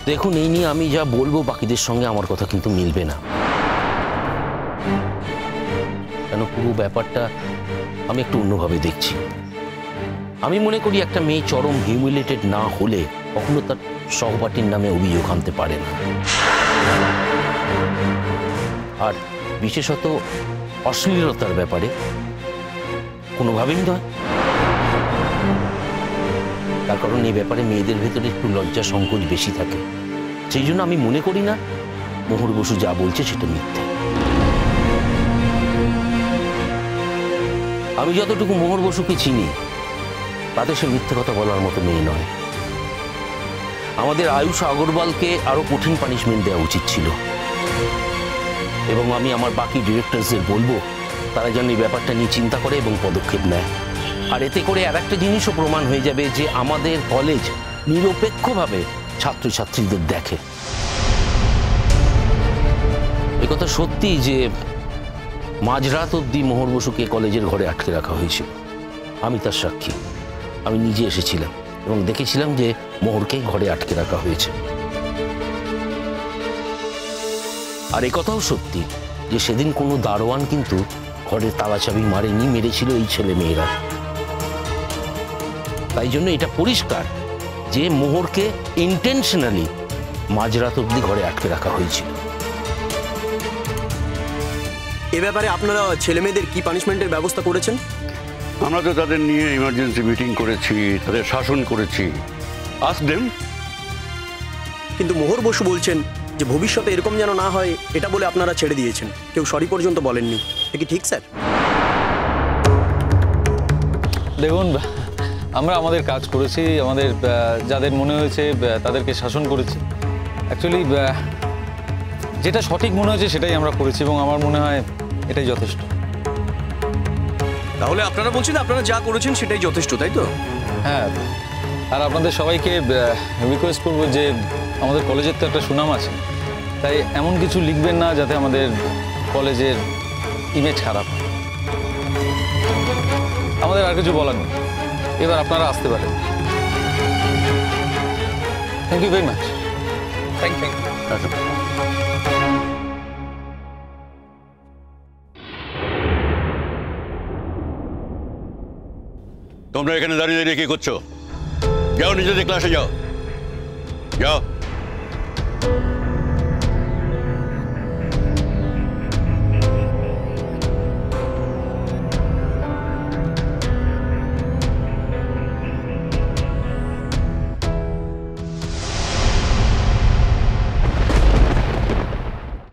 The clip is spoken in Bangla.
দেখুন, এই নিয়ে আমি যা বলবো বাকিদের সঙ্গে আমার কথা কিন্তু মিলবে না, কেন পুরো ব্যাপারটা আমি একটু অন্যভাবে দেখছি। আমি মনে করি একটা মেয়ে চরম হিউমিলেটেড না হলে কখনো তার সহপাঠীর নামে অভিযোগ আনতে পারে না, আর বিশেষত অশ্লীলতার ব্যাপারে কোনোভাবেই নয়। তার কারণ এই ব্যাপারে মেয়েদের ভেতরে একটু লজ্জা সংকোচ বেশি থাকে। সেই জন্য আমি মনে করি না মোহর বসু যা বলছে সেটা মিথ্যে। আমি যতটুকু মোহর বসুকে চিনি তাতে সে মিথ্যে কথা বলার মতো মেয়ে নয়। আমাদের আয়ুষ আগরওয়ালকে আরো কঠিন পানিশমেন্ট দেওয়া উচিত ছিল, এবং আমি আমার বাকি ডিরেক্টরদের বলবো তারা যেন এই ব্যাপারটা নিয়ে চিন্তা করে এবং পদক্ষেপ নেয়। আর এতে করে আর একটা জিনিসও প্রমাণ হয়ে যাবে যে আমাদের কলেজ নিরপেক্ষভাবে ছাত্রছাত্রীদের দেখে। একথা সত্যি যে মাঝরাত অবধি মোহর বসুকে কলেজের ঘরে আটকে রাখা হয়েছিল। আমি তার সাক্ষী, আমি নিজে এসেছিলাম এবং দেখেছিলাম যে মোহরকে ঘরে আটকে রাখা হয়েছে। আর একথাও সত্যি যে সেদিন কোনো দারোয়ান কিন্তু ঘরের তালা চাবি মারেনি, মেরেছিল এই ছেলে মেয়েরা। তাই জন্য এটা পরিষ্কার যে মোহরকে ইন্টেনশনালি মাঝরাত অবধি ঘরে আটকে রাখা হয়েছিল। এ ব্যাপারে আপনারা ছেলে মেয়েদের কি পানিশমেন্টের ব্যবস্থা করেছেন? আমরা তো তাদের নিয়ে ইমার্জেন্সি মিটিং করেছি, তাদের শাসন করেছি। Ask them. কিন্তু মোহর বসু বলছেন যে ভবিষ্যতে এরকম যেন না হয় এটা বলে আপনারা ছেড়ে দিয়েছেন, কেউ সরি পর্যন্ত বলেননি। এটা কি ঠিক স্যার? দেখুন, আমরা আমাদের কাজ করেছি, আমাদের যাদের মনে হয়েছে তাদেরকে শাসন করেছি। অ্যাকচুয়ালি যেটা সঠিক মনে হয়েছে সেটাই আমরা করেছি এবং আমার মনে হয় এটাই যথেষ্ট। তাহলে আপনারা বলছেন আপনারা যা করেছেন সেটাই যথেষ্ট, তাই তো? হ্যাঁ, আর আপনাদের সবাইকে রিকোয়েস্ট করবো যে আমাদের কলেজের তো একটা সুনাম আছে, তাই এমন কিছু লিখবেন না যাতে আমাদের কলেজের ইমেজ খারাপ হয়। আমাদের আর কিছু বলার নেই, এবার আপনারা আসতে পারেন। Thank you very much. Thank you. তোমরা এখানে দাঁড়িয়ে দাঁড়িয়ে কি করছো? যাও নিজেদের ক্লাসে যাও, যাও।